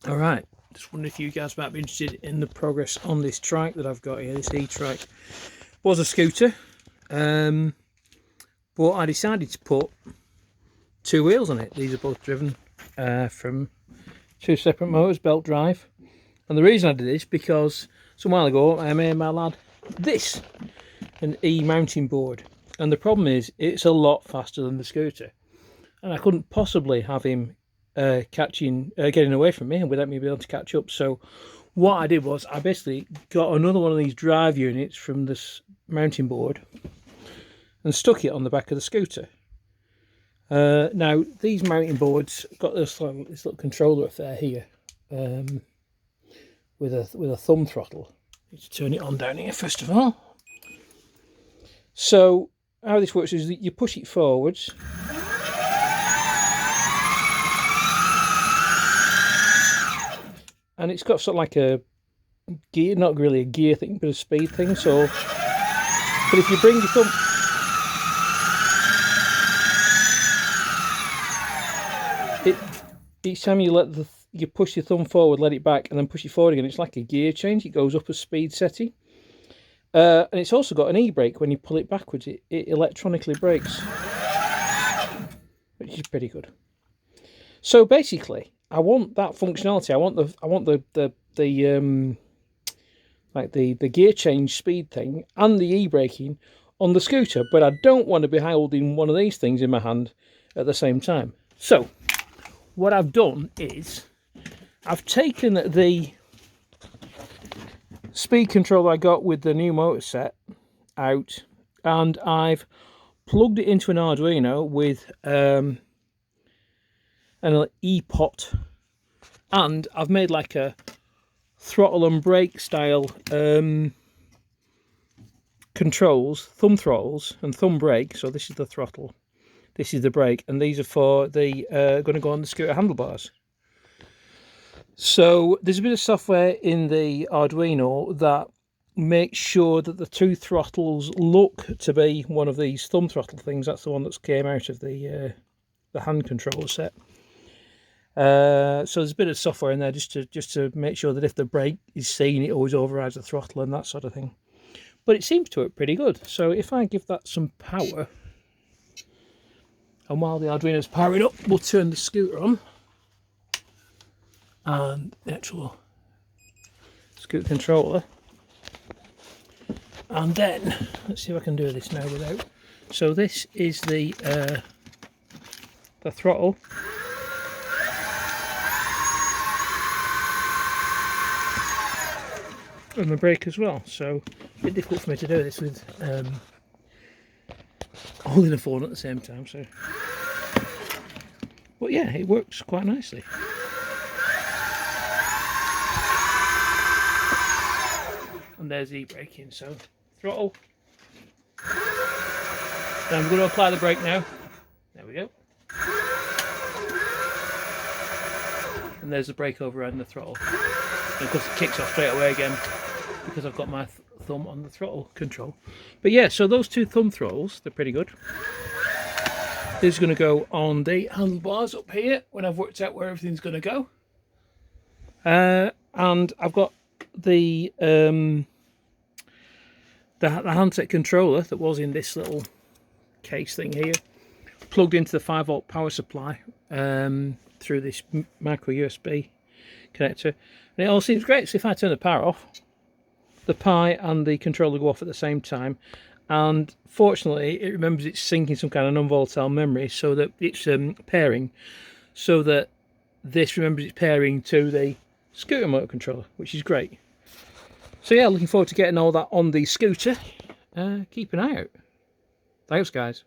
Alright, just wondering if you guys might be interested in the progress on this trike that I've got here. This e-trike was a scooter, but I decided to put two wheels on it. These are both driven from two separate motors, belt drive. And the reason I did this because some while ago I made my lad this, an e-mounting board. And the problem is it's a lot faster than the scooter. And I couldn't possibly have him getting away from me and without me being able to catch up. So what I did was I basically got another one of these drive units from this mounting board and stuck it on the back of the scooter. Now these mounting boards got this little controller affair here with a thumb throttle. Need to turn it on down here first of all. So how this works is that you push it forwards. And it's got sort of like a gear, not really a gear thing, but a speed thing. So, but if you bring your thumb, each time you push your thumb forward, let it back, and then push it forward again, it's like a gear change. It goes up a speed setting, and it's also got an e-brake. When you pull it backwards, it electronically brakes, which is pretty good. So basically, I want that functionality. I want the gear change speed thing and the e-braking on the scooter, but I don't want to be holding one of these things in my hand at the same time. So what I've done is I've taken the speed control I got with the new motor set out, and I've plugged it into an Arduino with an e-pot, and I've made like a throttle and brake style controls, thumb throttles and thumb brake. So this is the throttle, this is the brake, and these are for the going to go on the scooter handlebars. So there's a bit of software in the Arduino that makes sure that the two throttles look to be one of these thumb throttle things. That's the one that came out of the hand controller set. So there's a bit of software in there just to make sure that if the brake is seen, it always overrides the throttle and that sort of thing. But it seems to work pretty good. So if I give that some power, and while the Arduino's powering up, we'll turn the scooter on, and the actual scooter controller, and then let's see if I can do this now without. So this is the throttle. And the brake as well, so a bit difficult for me to do this with holding a phone at the same time. So, but yeah, it works quite nicely. And there's e-braking. So throttle. Then I'm going to apply the brake now. There we go. And there's the brake override and the throttle. And of course it kicks off straight away again, because I've got my thumb on the throttle control. But yeah, so those two thumb throttles, they're pretty good. This is going to go on the handlebars up here when I've worked out where everything's going to go. And I've got the handset controller that was in this little case thing here, plugged into the 5-volt power supply through this micro USB connector. And it all seems great. So if I turn the power off, the Pi and the controller go off at the same time, and fortunately it remembers it's syncing some kind of non-volatile memory, so that it's pairing, so that this remembers it's pairing to the scooter motor controller, which is great. So yeah, looking forward to getting all that on the scooter. Keep an eye out. Thanks guys.